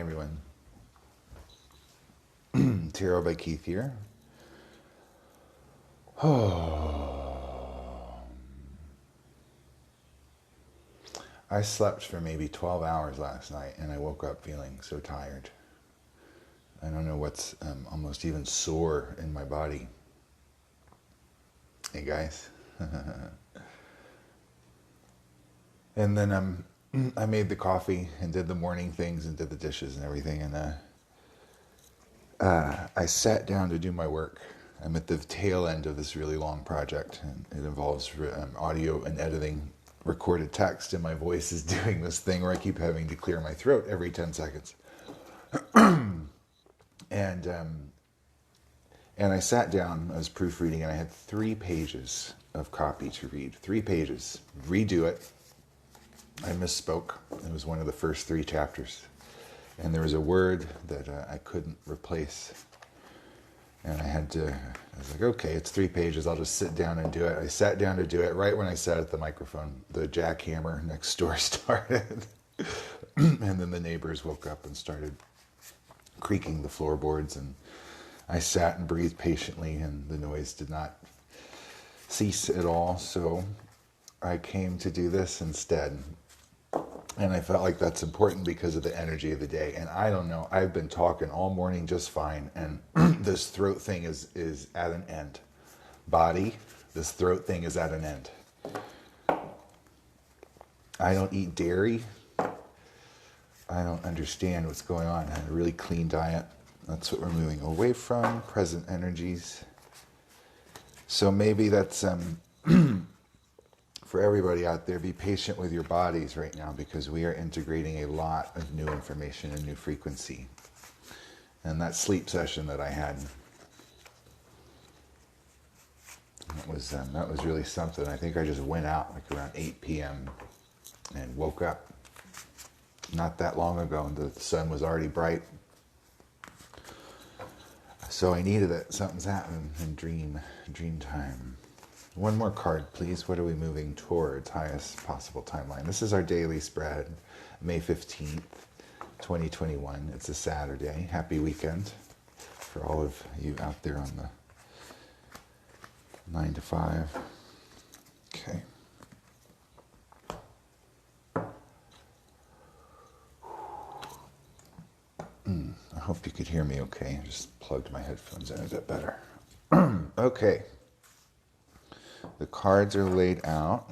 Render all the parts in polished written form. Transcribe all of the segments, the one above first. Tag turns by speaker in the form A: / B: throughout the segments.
A: everyone. Tarot by Keyth here. I slept for maybe 12 hours last night and I woke up feeling so tired. I don't know what's almost even sore in my body. Hey guys. And then I made the coffee and did the morning things and did the dishes and everything, and I sat down to do my work. I'm at the tail end of this really long project, and it involves audio and editing recorded text, and my voice is doing this thing where I keep having to clear my throat every 10 seconds. And I sat down, I was proofreading, and I had 3 pages of copy to read. 3 pages. Redo it. I misspoke. It was one of the first 3 chapters. And there was a word that I couldn't replace. And I was like, okay, it's 3 pages. I'll just sit down and do it. I sat down to do it. Right when I sat at the microphone, the jackhammer next door started. And then the neighbors woke up and started creaking the floorboards. And I sat and breathed patiently, and the noise did not cease at all. So I came to do this instead. And I felt like that's important because of the energy of the day. And I don't know, I've been talking all morning just fine, and this throat thing is at an end. Body, this throat thing is at an end. I don't eat dairy. I don't understand what's going on. I had a really clean diet. That's what we're moving away from, present energies. So maybe that's... for everybody out there, be patient with your bodies right now, because we are integrating a lot of new information and new frequency. And that sleep session that I had, that was really something. I think I just went out like around 8 p.m. and woke up not that long ago, and the sun was already bright. So I needed it. Something's happening in dream time. One more card, please. What are we moving towards? Highest possible timeline. This is our daily spread, May 15th, 2021. It's a Saturday. Happy weekend for all of you out there on the 9 to 5. Okay. I hope you could hear me okay. I just plugged my headphones in a bit better. Okay. The cards are laid out.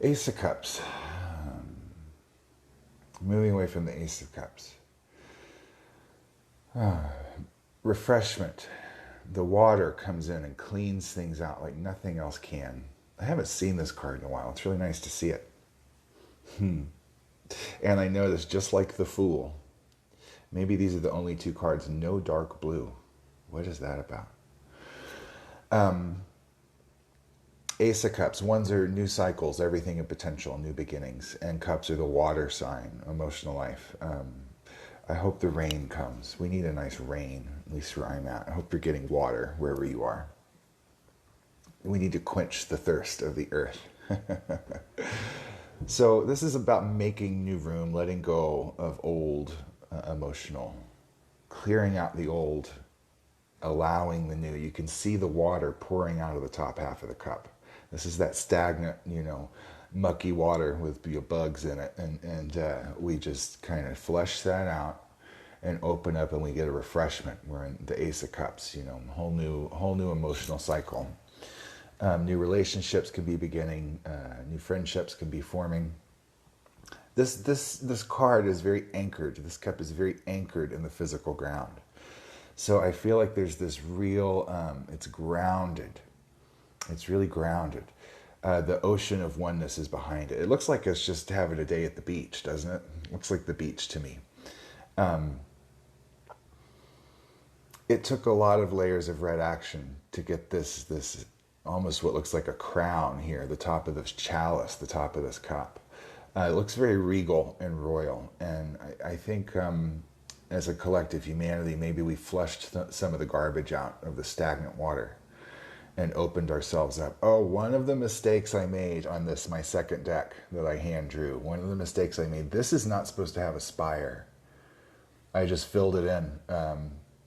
A: Ace of Cups. Moving away from the Ace of Cups. Refreshment. The water comes in and cleans things out like nothing else can. I haven't seen this card in a while. It's really nice to see it. And I noticed, just like the Fool, maybe these are the only 2 cards. No dark blue. What is that about? Ace of Cups. Ones are new cycles, everything in potential, new beginnings. And Cups are the water sign, emotional life. I hope the rain comes. We need a nice rain, at least where I'm at. I hope you're getting water wherever you are. We need to quench the thirst of the earth. So this is about making new room, letting go of old emotional, clearing out the old, allowing the new. You can see the water pouring out of the top half of the cup. This is that stagnant, mucky water with bugs in it. And we just kind of flush that out and open up, and we get a refreshment. We're in the Ace of Cups, whole new emotional cycle. New relationships can be beginning. New friendships can be forming. This card is very anchored. This cup is very anchored in the physical ground. So I feel like there's this real, it's grounded. It's really grounded. The ocean of oneness is behind it. It looks like it's just having a day at the beach, doesn't it? It looks like the beach to me. It took a lot of layers of red action to get this almost what looks like a crown here, the top of this chalice, the top of this cup. It looks very regal and royal. And I think... as a collective humanity, maybe we flushed some of the garbage out of the stagnant water. and opened ourselves up. Oh, one of the mistakes I made on this, my second deck that I hand drew, one of the mistakes I made, this is not supposed to have a spire. I just filled it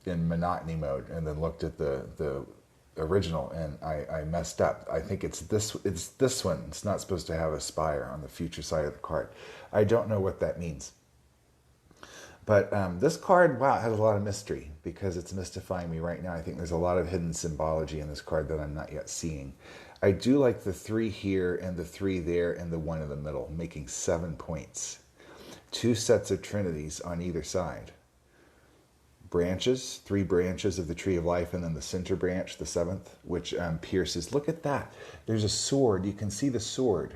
A: in monotony mode and then looked at the original, and I messed up. I think it's this one. It's not supposed to have a spire on the future side of the card. I don't know what that means. But this card, wow, it has a lot of mystery because it's mystifying me right now. I think there's a lot of hidden symbology in this card that I'm not yet seeing. I do like the 3 here and the 3 there and the 1 in the middle, making 7 points. 2 sets of trinities on either side. Branches, 3 branches of the tree of life, and then the center branch, the 7th, which pierces. Look at that. There's a sword. You can see the sword.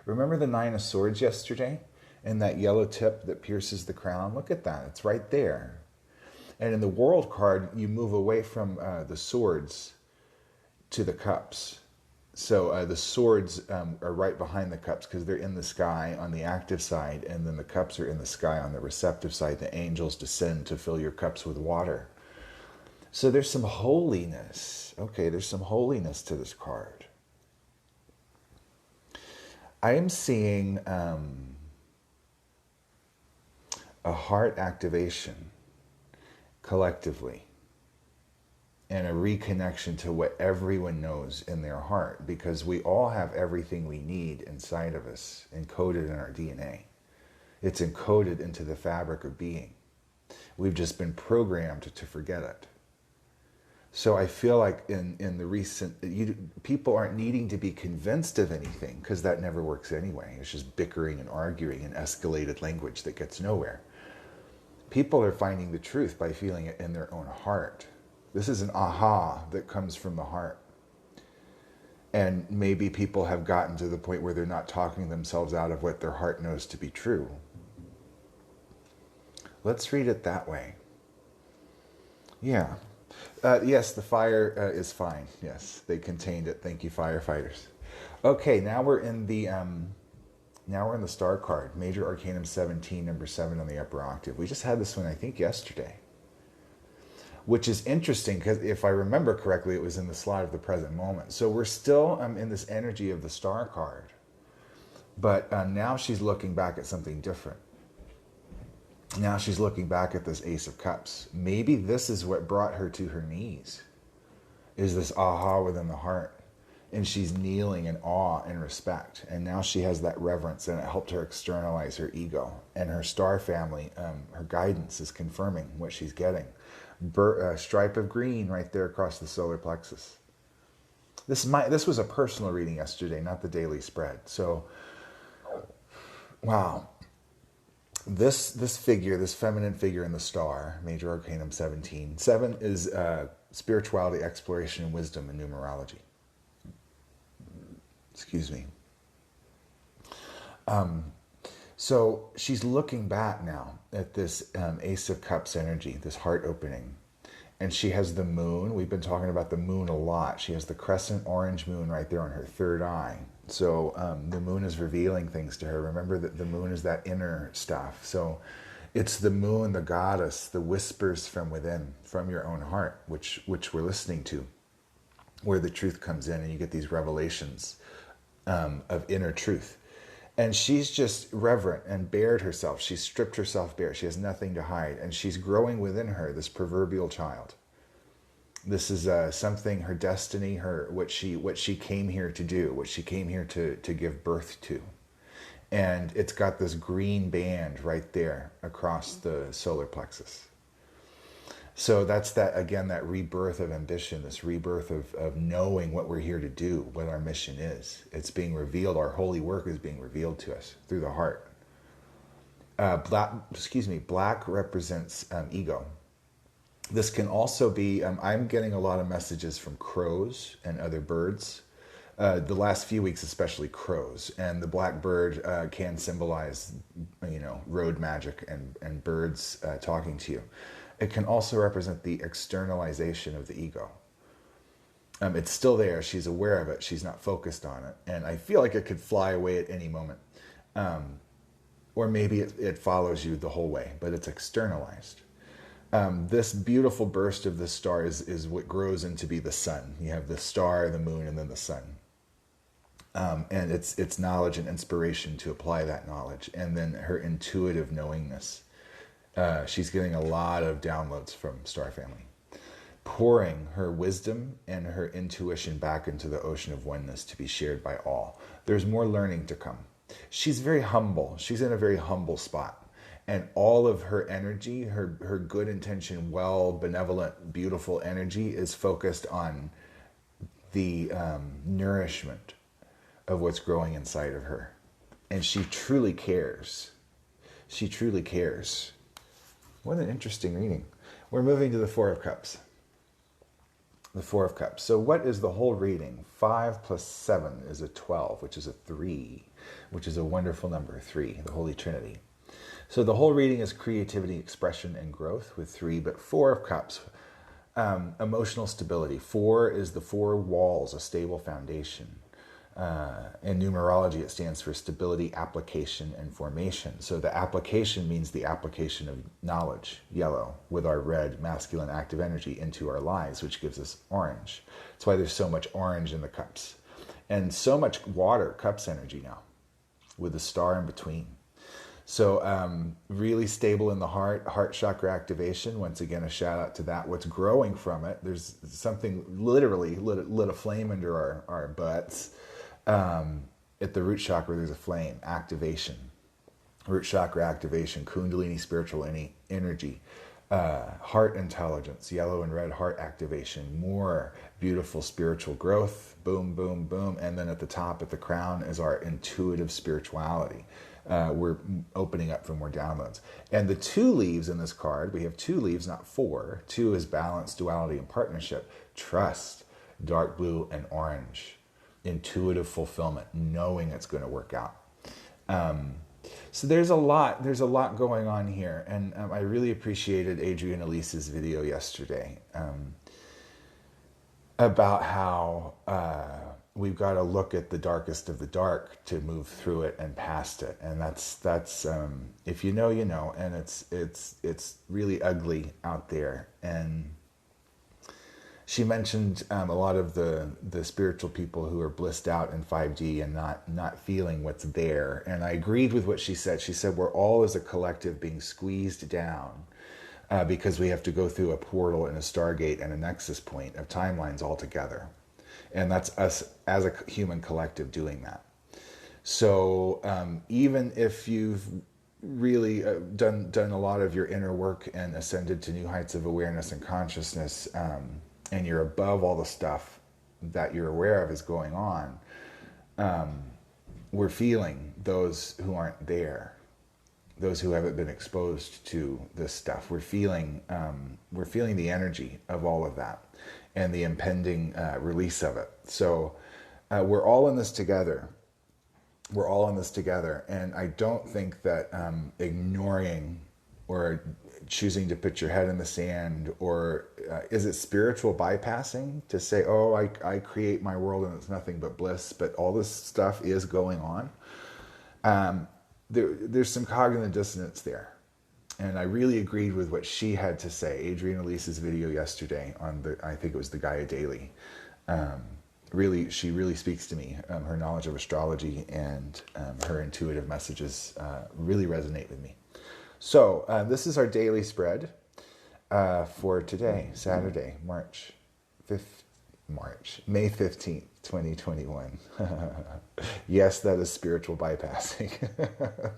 A: Remember the 9 of swords yesterday? And that yellow tip that pierces the crown? Look at that. It's right there. And in the world card, you move away from the swords to the cups. So the swords are right behind the cups because they're in the sky on the active side, and then the cups are in the sky on the receptive side. The angels descend to fill your cups with water. So there's some holiness. Okay, there's some holiness to this card. I am seeing a heart activation collectively and a reconnection to what everyone knows in their heart, because we all have everything we need inside of us encoded in our DNA. It's encoded into the fabric of being. We've just been programmed to forget it. So I feel like in the recent, people aren't needing to be convinced of anything, because that never works anyway. It's just bickering and arguing and escalated language that gets nowhere. People are finding the truth by feeling it in their own heart. This is an aha that comes from the heart. And maybe people have gotten to the point where they're not talking themselves out of what their heart knows to be true. Let's read it that way. Yeah. Yes, the fire is fine. Yes, they contained it. Thank you, firefighters. Okay, now we're in the star card, Major Arcanum 17, number 7 on the upper octave. We just had this one, I think, yesterday, which is interesting because if I remember correctly, it was in the slot of the present moment. So we're still in this energy of the star card, but now she's looking back at something different. Now she's looking back at this Ace of Cups. Maybe this is what brought her to her knees, is this aha within the heart. And she's kneeling in awe and respect. And now she has that reverence, and it helped her externalize her ego. And her star family, her guidance is confirming what she's getting. Stripe of green right there across the solar plexus. This was a personal reading yesterday, not the daily spread. So, wow. This figure, this feminine figure in the star, Major Arcanum 17. 7 is spirituality, exploration, and wisdom in numerology. Excuse me. So she's looking back now at this Ace of Cups energy, this heart opening. And she has the moon. We've been talking about the moon a lot. She has the crescent orange moon right there on her third eye. So the moon is revealing things to her. Remember that the moon is that inner stuff. So it's the moon, the goddess, the whispers from within, from your own heart, which we're listening to, where the truth comes in and you get these revelations of inner truth. And she's just reverent and bared herself. She's stripped herself bare. She has nothing to hide. And she's growing within her, this proverbial child. This is something, her destiny, what she came here to do, what she came here to give birth to. And it's got this green band right there across the solar plexus. So that's that, again, that rebirth of ambition, this rebirth of knowing what we're here to do, what our mission is. It's being revealed. Our holy work is being revealed to us through the heart. Black represents ego. This can also be, I'm getting a lot of messages from crows and other birds. The last few weeks, especially crows. And the black bird can symbolize, road magic and birds talking to you. It can also represent the externalization of the ego. It's still there. She's aware of it. She's not focused on it. And I feel like it could fly away at any moment. Or maybe it follows you the whole way, but it's externalized. This beautiful burst of the star is what grows into be the sun. You have the star, the moon, and then the sun. And it's knowledge and inspiration to apply that knowledge. And then her intuitive knowingness. She's getting a lot of downloads from Star Family, pouring her wisdom and her intuition back into the ocean of oneness to be shared by all. There's more learning to come. She's very humble. She's in a very humble spot. And all of her energy, her good intention, benevolent, beautiful energy is focused on the nourishment of what's growing inside of her. And she truly cares. She truly cares. What an interesting reading. We're moving to the Four of Cups. The Four of Cups. So what is the whole reading? 5 plus 7 is a 12, which is a 3, which is a wonderful number, 3, the Holy Trinity. So the whole reading is creativity, expression, and growth with 3, but 4 of Cups, emotional stability. 4 is the 4 walls, a stable foundation. In numerology, it stands for stability, application, and formation. So the application means the application of knowledge, yellow, with our red, masculine, active energy into our lives, which gives us orange. That's why there's so much orange in the cups. And so much water, cups energy now, with the star in between. So really stable in the heart chakra activation. Once again, a shout out to that. What's growing from it, there's something literally lit a flame under our butts. At the root chakra, there's a flame, activation. Root chakra activation, kundalini spiritual energy, heart intelligence, yellow and red heart activation, more beautiful spiritual growth, boom, boom, boom. And then at the top, at the crown, is our intuitive spirituality. We're opening up for more downloads. And the 2 leaves in this card, we have 2 leaves, not 4. 2 is balance, duality, and partnership. Trust, dark blue and orange. Intuitive fulfillment, knowing it's going to work out. So there's a lot going on here. And I really appreciated Adrienne Elise's video yesterday about how we've got to look at the darkest of the dark to move through it and past it. And that's if you know, you know. And it's really ugly out there. And she mentioned a lot of the spiritual people who are blissed out in 5D and not feeling what's there. And I agreed with what she said. She said we're all as a collective being squeezed down because we have to go through a portal and a stargate and a nexus point of timelines all together. And that's us as a human collective doing that. So even if you've really done a lot of your inner work and ascended to new heights of awareness and consciousness, and you're above all the stuff that you're aware of is going on, we're feeling those who aren't there, those who haven't been exposed to this stuff. We're feeling the energy of all of that and the impending release of it. So we're all in this together. We're all in this together. And I don't think that ignoring or choosing to put your head in the sand, or is it spiritual bypassing to say, oh, I create my world and it's nothing but bliss, but all this stuff is going on. There's some cognitive dissonance there. And I really agreed with what she had to say. Adrienne Elise's video yesterday on I think it was the Gaia Daily. She really speaks to me. Her knowledge of astrology and her intuitive messages really resonate with me. So this is our daily spread for today, Saturday, May 15th, 2021. Yes, that is spiritual bypassing.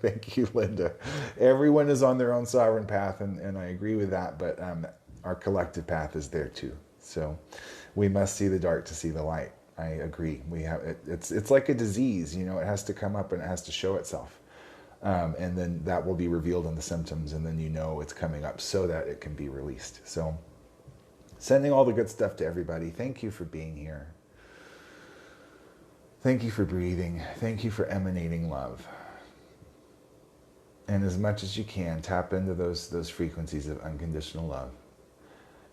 A: Thank you, Linda. Everyone is on their own sovereign path, and I agree with that, but our collective path is there too. So we must see the dark to see the light. I agree. It's like a disease, it has to come up and it has to show itself. And then that will be revealed in the symptoms, and then it's coming up so that it can be released. So sending all the good stuff to everybody. Thank you for being here. Thank you for breathing. Thank you for emanating love. And as much as you can, tap into those frequencies of unconditional love,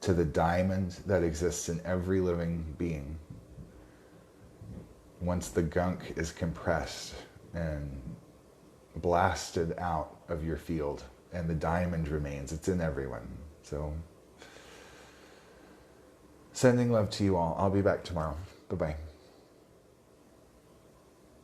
A: to the diamond that exists in every living being. Once the gunk is compressed and blasted out of your field and the diamond remains, it's in everyone. So, sending love to you all. I'll be back tomorrow. Bye-bye.